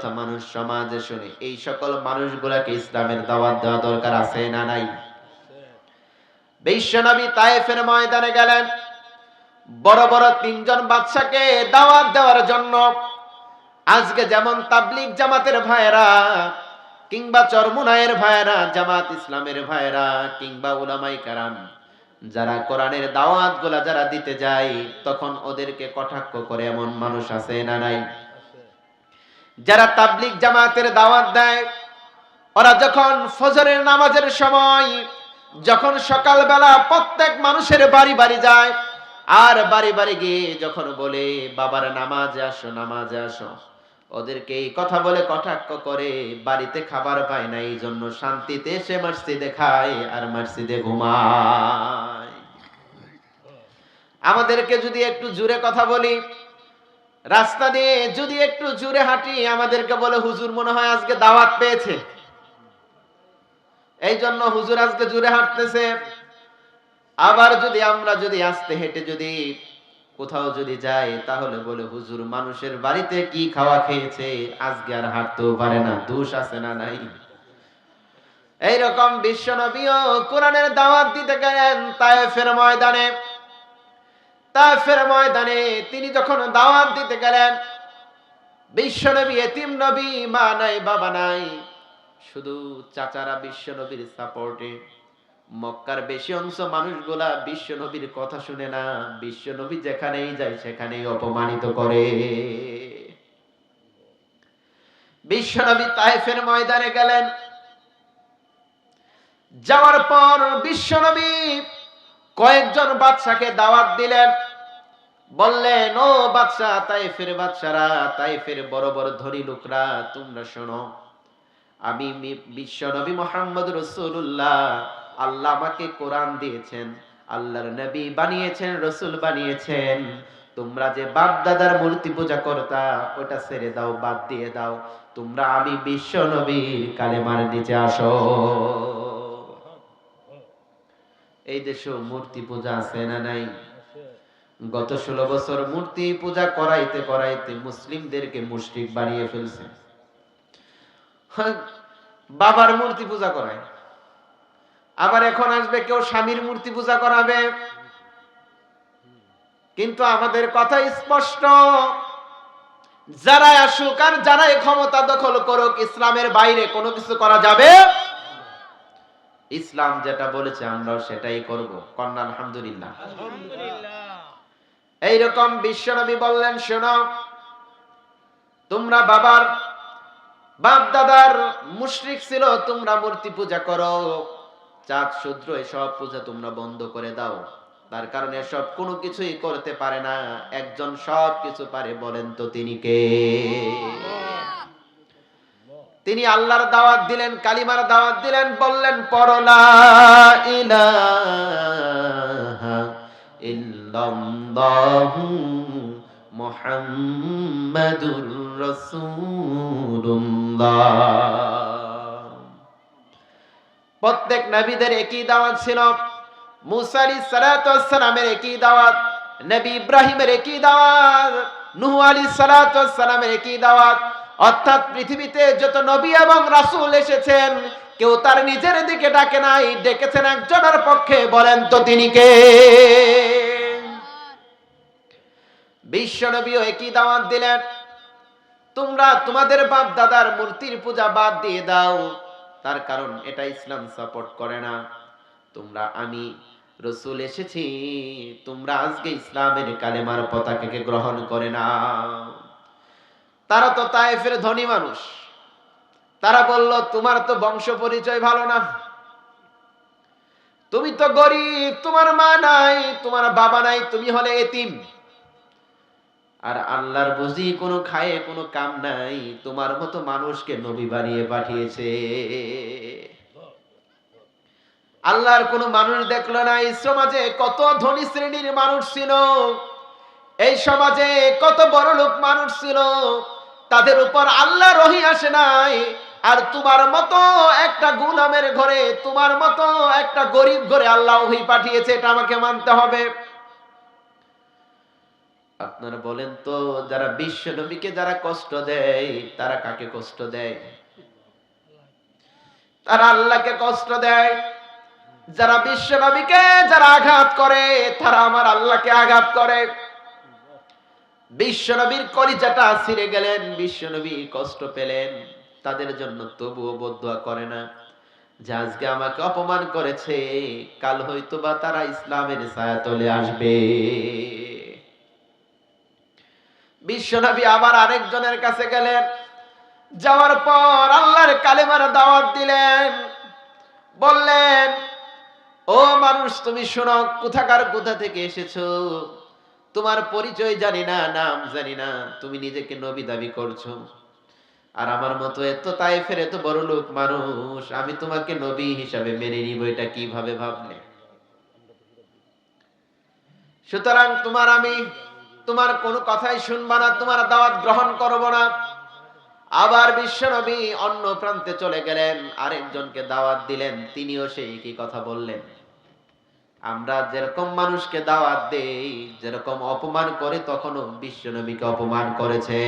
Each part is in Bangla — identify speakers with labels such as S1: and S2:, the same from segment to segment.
S1: কথা মানুষ সমাজে শুনে, এই সকল মানুষগুলাকে ইসলামের দাওয়াত দেওয়া দরকার আছে না নাই? বিশ্বনবী তায়েফের ময়দানে গেলেন, বড় বড় তিনজন বাদশাকে দাওয়াত দেওয়ার জন্য। আজকে যেমন তাবলীগ জামাতের ভাইরা কিংবা চরমুনায়ের ভাইরা, জামাত ইসলামের ভাইরা কিংবা উলামায়ে কেরাম যারা কোরআনের দাওয়াত গুলা যারা দিতে যায়, তখন ওদেরকে কটাক্ষ করে এমন মানুষ আছে না নাই? যারা তাবলীগ জামাতের দাওয়াত দেয়, ওরা যখন ফজরের নামাজের সময়, যখন সকালবেলা প্রত্যেক মানুষের বাড়ি বাড়ি যায়, আর বাড়ি বাড়ি গিয়ে যখন বলে বাবার নামাজে আসো, নামাজে আসো, ওদেরকে এই কথা বলে কটাক্ষ করে। বাড়িতে খাবার পায় না, এই জন্য শান্তিতে এসে মসজিদে খায় আর মসজিদে ঘুমায়। আমাদেরকে যদি একটু জোরে কথা বলি, রাস্তা দিয়ে যদি একটু জোরে হাঁটি, আমাদেরকে বলে হুজুর মনে হয় আজকে দাওয়াত পেয়েছে, এই জন্য হুজুর আজকে জোরে হাঁটতেছে। আবার যদি আমরা যদি আস্তে হেঁটে যদি কোথাও যদি যাই, তাহলে বলে হুজুর মানুষের বাড়িতে কি খাওয়া খেয়েছে, আজকে আর হাঁটতেও পারে না, দোষ আছে না নাই? এইরকম বিশ্বনবীও কোরআনের দাওয়াত দিতে গেলেন তায়েফের ময়দানে। তায়েফের ময়দানে তিনি যখন দাওয়াত দিতে গেলেন, বিশ্বনবী এতিম নবী, মা নাই বাবা নাই, শুধু চাচারা বিশ্বনবীর সাপোর্টে। মক্কার বেশি অংশ মানুষগুলা বিশ্বনবীর কথা শুনে না, বিশ্বনবী যেখানেই যায় সেখানেই অপমানিত করে। বিশ্বনবী তায়েফের ময়দানে গেলেন, যাওয়ার পর বিশ্বনবী কয়েকজন বাদশাকে দাওয়াত দিলেন। বললেন, ও বাদশা, তায়েফের বাদশারা, তায়েফের বড় বড় ধনী লোকরা, তোমরা শোনো, আমি বিশ্বনবী মুহাম্মদ রাসূলুল্লাহ, আল্লাহ আমাকে কোরআন দিয়েছেন, আল্লাহর নবী বানিয়েছেন, রাসূল বানিয়েছেন। তোমরা যে বাপ দাদার মূর্তি পূজা করতা, ওটা ছেড়ে দাও, বাদ দিয়ে দাও। তোমরা আমি বিশ্বনবীর কালেমার নিচে আসো। এই দেশে মূর্তি পূজা আছে না নাই? গত 16 বছর মূর্তি পূজা করাইতে করাইতে মুসলিমদেরকে মুশরিক বানিয়ে ফেলছে। বাবার মূর্তি পূজা করায়, আবার এখন আসবে কেউ স্বামীর মূর্তি পূজা করাবে। কিন্তু আমাদের কথা স্পষ্ট, যারাই আসুক আর যারাই ক্ষমতা দখল করুক, ইসলামের বাইরে কোনো কিছু করা যাবে। ইসলাম যেটা বলেছে আমরাও সেটাই করব। কন্যা আলহামদুলিল্লাহ। এইরকম বিশ্বনবী বললেন, শোনো, তোমরা বাপ দাদার মুশরিক ছিল, তোমরা মূর্তি পূজা করো, চাঁদ সূর্য এসব পূজা তোমরা বন্ধ করে দাও। তার কারণে সব কোনো কিছুই করতে পারে না, একজন সব কিছু পারে, বলেন তো তিনি কে? তিনি আল্লাহর দাওয়াত দিলেন, কালিমার দাওয়াত দিলেন, বললেন পড়ো লা ইলাহা ইল্লাল্লাহু মুহাম্মাদুর রাসূলুল্লাহ। প্রত্যেক নবীদের একই দাওয়াত ছিল। মুসা আলাইহিস সালাতু ওয়াস সালামের একই দাওয়াত, নবী ইব্রাহিমের একই দাওয়াত, নূহ আলাইহিস সালাতু ওয়াস সালামের একই দাওয়াত। অর্থাৎ পৃথিবীতে যত নবী এবং রাসূল এসেছেন, কেউ তার নিজের দিকে ডাকে নাই, ডেকেছেন একজনের পক্ষে, বলেন তো তিনি কে? বিশ্বনবীও একই দাওয়াত দিলেন, তোমরা তোমাদের বাপ দাদার মূর্তির পূজা বাদ দিয়ে দাও, তার কারণ এটা ইসলাম সাপোর্ট করে না। তোমরা আমি রাসূল এসেছি, তোমরা আজকে ইসলামের কালেমার পতাকাকে গ্রহণ করে না। তারা তো তায়েফের ধনী মানুষ, তারা বলল, তোমার তো বংশ পরিচয় ভালো না, তুমি তো গরিব, তোমার মা নাই, তোমার বাবা নাই, তুমি হলে এতিম, আর আল্লাহর বুঝি কোনো খায়ে কোনো কাম নাই, তোমার মতো মানুষকে নবী বানিয়ে পাঠিয়েছে। আল্লাহর কোনো মানুষ দেখলো না। এই সমাজে কত ধনী শ্রেণীর মানুষ ছিল, এই সমাজে কত বড় লোক মানুষ ছিল, তাদের উপর আল্লাহর ওহী আসে নাই। আর তোমার মতো একটা গোলামের ঘরে, তোমার মতো একটা গরিব ঘরে আল্লাহ ওহী পাঠিয়েছে, এটা আমাকে মানতে হবে। আপনারা বলেন তো, যারা বিশ্ব নবীকে যারা কষ্ট দেয় তারা কাকে কষ্ট দেয়? তারা আল্লাহকে কষ্ট দেয়। যারা বিশ্ব নবীকে যারা আঘাত করে তারা আমার আল্লাহকে আঘাত করে। বিশ্ব নবীর কলিজাটা ছিঁড়ে গেলেন, বিশ্ব নবী কষ্ট পেলেন, তাদের জন্য তবুও বদদুয়া করে না যে আজকে আমাকে অপমান করেছে, কাল হয়তোবা তারা ইসলামের ছায়াতলে আসবে। বিশ্বনবী আবার আরেকজনের কাছে গেলেন, যাওয়ার পর আল্লাহর কালেমার দাওয়াত দিলেন, বললেন, ও মানুষ তুমি শোনো, কোথাকার কোথা থেকে এসেছো, তোমার পরিচয় জানি না, নাম জানি না, তুমি নিজেকে নবী দাবি করছো, আর আমার মতো এত তায়েফের এত বড় লোক মানুষ, আমি তোমাকে নবী হিসাবে মেনে নিব, এটা কিভাবে ভাবলে? সুতরাং তোমার কোনো কথাই শুনবা না, তোমার দাওয়াত গ্রহণ করব না। আবার বিশ্বনবী অন্য প্রান্তে চলে গেলেন, আরেকজনকে দাওয়াত দিলেন, তিনিও সেই কি কথা বললেন। আমরা যেরকম মানুষকে দাওয়াত দেই, যেরকম অপমান করে, তখনও বিশ্বনবীকে অপমান করেছে।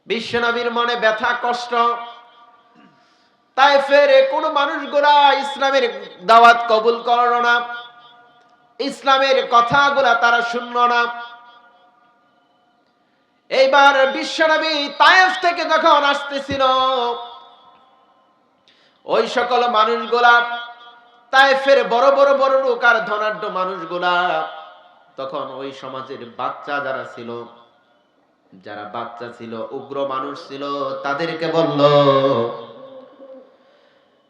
S1: বিশ্বনবীর মনে ব্যথা কষ্ট। তায়েফের কোন মানুষগুলা ইসলামের দাওয়াত কবুল করল না, ইসলামের কথাগুলা তারা শুনল না। এইবার বিশ্বনবী তায়েফ থেকে যখন আসতেছিল, ওই সকল মানুষগুলা, তায়েফের বড় বড় লোক আর ধনাঢ্য মানুষগুলা, তখন ওই সমাজের বাচ্চা যারা বাচ্চা ছিল, উগ্র মানুষ ছিল, তাদেরকে বলল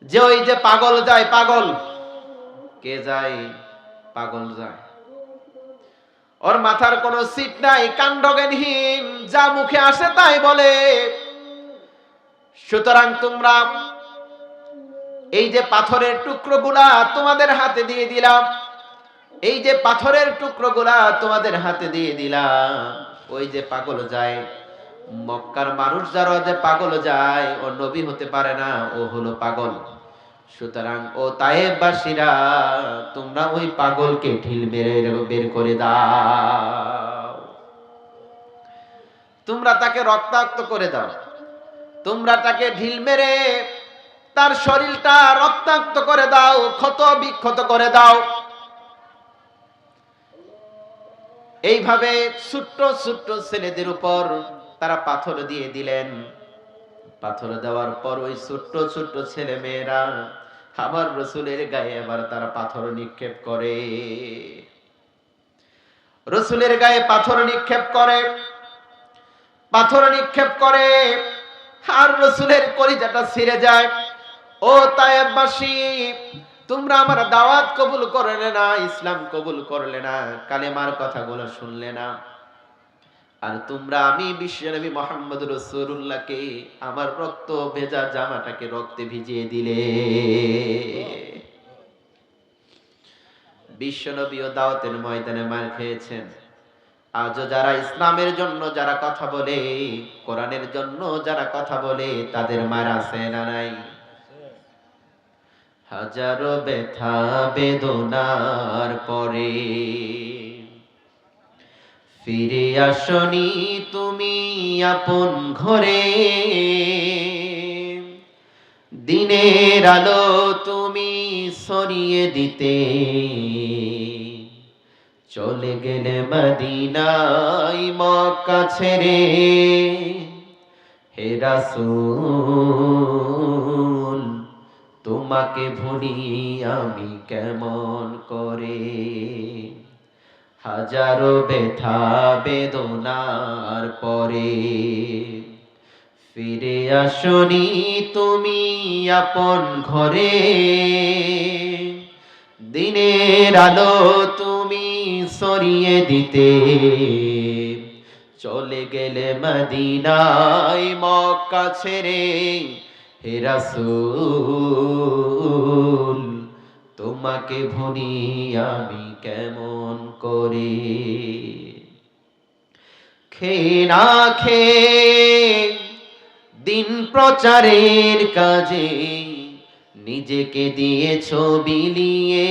S1: যে ওই যে পাগল যায়, পাগল কে যায়? পাগল যায়, ওর মাথার কোনো সিট নাই, কাণ্ডজ্ঞানহীন, যা মুখে আসে তাই বলে। সুতরাং তোমরা এই যে পাথরের টুকরোগুলা তোমাদের হাতে দিয়ে দিলাম, এই যে পাথরের টুকরোগুলা তোমাদের হাতে দিয়ে দিলাম, ওই যে পাগল যায়, মক্কার মানুষ যারা যে পাগল যায়, ও নবী হতে পারে না, ও হলো পাগল। সুতরাং ও তায়েফবাসীরা, তোমরা ওই পাগলকে ঢিল মেরে বের করে দাও, তোমরা তাকে রক্তাক্ত করে দাও, তোমরা তাকে ঢিল মেরে তার শরীরটা রক্তাক্ত করে দাও, ক্ষত বিক্ষত করে দাও। এইভাবে ছোট্ট ছোট্ট ছেলেদের উপর তারা পাথর দিয়ে দিলেন। পাথর দেওয়ার পর ওই ছোট্ট ছোট্ট ছেলে মেয়েরা আমার রসুলের গায়ে এবার তারা পাথর নিক্ষেপ করে, রসুলের গায়ে পাথর নিক্ষেপ করে, পাথর নিক্ষেপ করে, আর রসুলের কলিজাটা ছিঁড়ে যায়। ও তায়েফবাসী, তোমরা আমার দাওয়াত কবুল করলে না, ইসলাম কবুল করলে না, কালেমার কথাগুলো শুনলে না, আর তোমরা আমি বিশ্বনবী মুহাম্মদ রাসূলুল্লাহকে, আমার রক্ত ভেজা জামাটাকে রক্তে ভিজিয়ে দিলে। বিশ্বনবীও দাওয়াতের ময়দানে মার খেয়েছেন। আজও যারা ইসলামের জন্য যারা কথা বলে, কোরআনের জন্য যারা কথা বলে, তাদের মার আছে না নাই? হাজারো ব্যথা বেদনার পরে ফিরে আসনি তুমি আপন ঘরে, দিনের আলো তুমি ছড়িয়ে দিতে, চলে গেলে মদিনায় মক্কা ছেড়ে। হে রাসূল, তোমাকে ভুলি আমি কেমন করে, হাজারো ব্যথা বেদনার পরে ফিরে আসনি তুমি আপন ঘরে, দিনের আলো তুমি ছড়িয়ে দিতে, চলে গেলে মদিনায় মক্কা ছেড়ে। হে রাসূল, তোমাকে ভুলি আমি কেমন করে, খেয়ে না খেয়ে দিন প্রচারের কাজে নিজেকে দিয়েছো বিলিয়ে,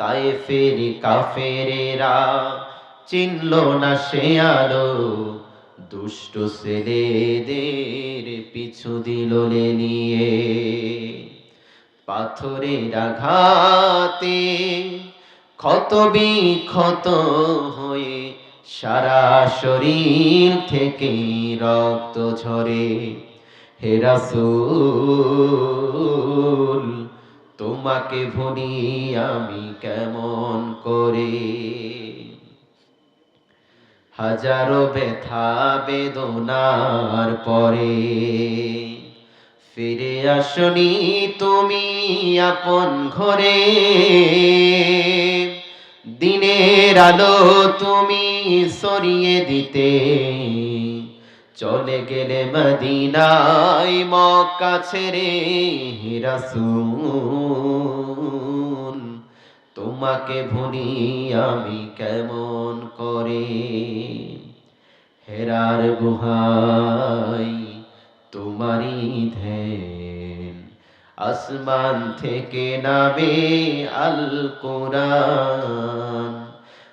S1: তায়েফের কাফেরেরা চিনল না সে আলো, দুষ্ট ছেলেদের পিছু দিল নিয়ে। পাথরের আঘাতে ক্ষত বিক্ষত হয়ে সারা শরীর থেকে রক্ত ঝরে। হে রাসূল তোমাকে ভুলি আমি কেমন করে। হাজারো ব্যথা বেদনার পরে ফিরে আসনি তুমি আপন ঘরে। দিনের আলো তুমি সরিয়ে দিতে চলে গেলে মদিনায় মক্কা ছেড়ে। হে রাসূল তোমাকে ভুলি আমি কেমন করে। হেরার গুহায় তোমারই ধ্যান, আসমান থেকে নামে আল কোরআন।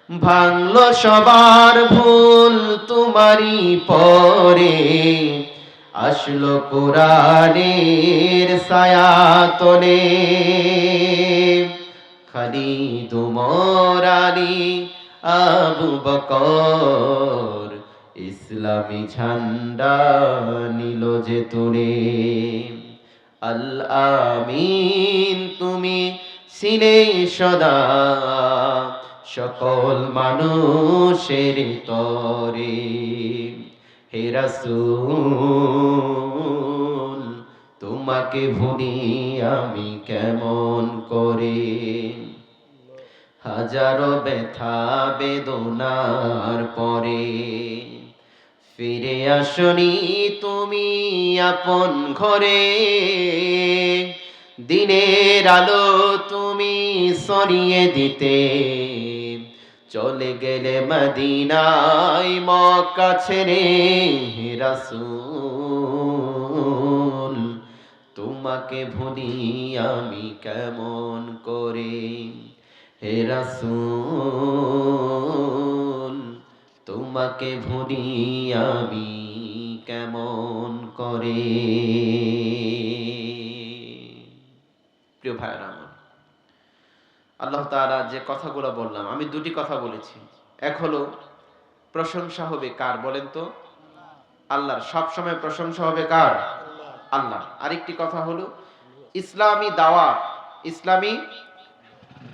S1: ভাঙলো সবার ভুল তোমারই পরে, আসলো কোরআনের ছায়াতলে। খালিদ উমর আলী আবু বকর ইসলামী ঝান্ডা নিল যে তুলে। আল আমিন তুমি ছিলে সদা সকল মানুষের তরে। হে রাসূল তোমাকে ভুলি আমি কেমন করে। হাজারো ব্যথা বেদনার পরে ফিরে আসনি তুমি আপন ঘরে। দিনের আলো তুমি সরিয়ে দিতে চলে গেলে মদিনায় মক্কা ছেড়ে। হে রাসূল তোমাকে ভুলি আমি কেমন করে। হে রাসূল তোমাকে ভুলি আমি কেমন করে। প্রিয় ভাইরা আমার, আল্লাহ তাআলা যে কথাগুলো বললাম, আমি দুটি কথা বলেছি। এক হলো প্রশংসা হবে কার বলেন তো? আল্লাহর। সব সময় প্রশংসা হবে কার? আল্লাহ। আরেকটি কথা হলো ইসলামী দাওয়াত, ইসলামী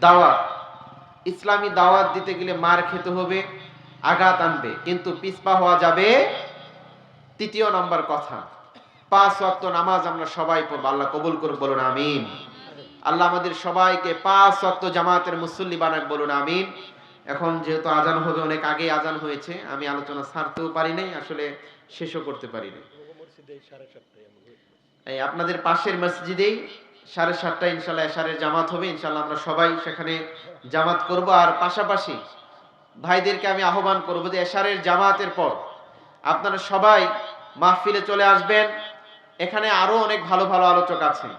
S1: দাওয়াত, ইসলামী দাওয়াত দিতে গেলে মার খেতে হবে, আঘাত আনবে, কিন্তু পিছপা হওয়া যাবে। তৃতীয় নম্বর কথা, 5 ওয়াক্ত নামাজ আমরা সবাই পড়ব, আল্লাহ কবুল করুন বলুন আমিন। আল্লাহ আমাদের সবাইকে 5 ওয়াক্ত জামাতের মুসল্লি বানাক বলুন আমিন। এখন যেহেতু আজান হবে, অনেক আগে আজান হয়েছে, আমি আলোচনা ছাড়তেও পারি নাই, আসলে শেষও করতে পারি নাই। এই আপনাদের পাশের মসজিদেই 7:30 ইনশাআল্লাহ এশারের জামাত হবে। ইনশাআল্লাহ আমরা সবাই সেখানে জামাত করব। আর পাশাপাশি ভাইদেরকে আমি আহ্বান করব যে এশারের জামাতের পর আপনারা সবাই মাহফিলে চলে আসবেন। এখানে আরো অনেক ভালো ভালো আলোচক আছে।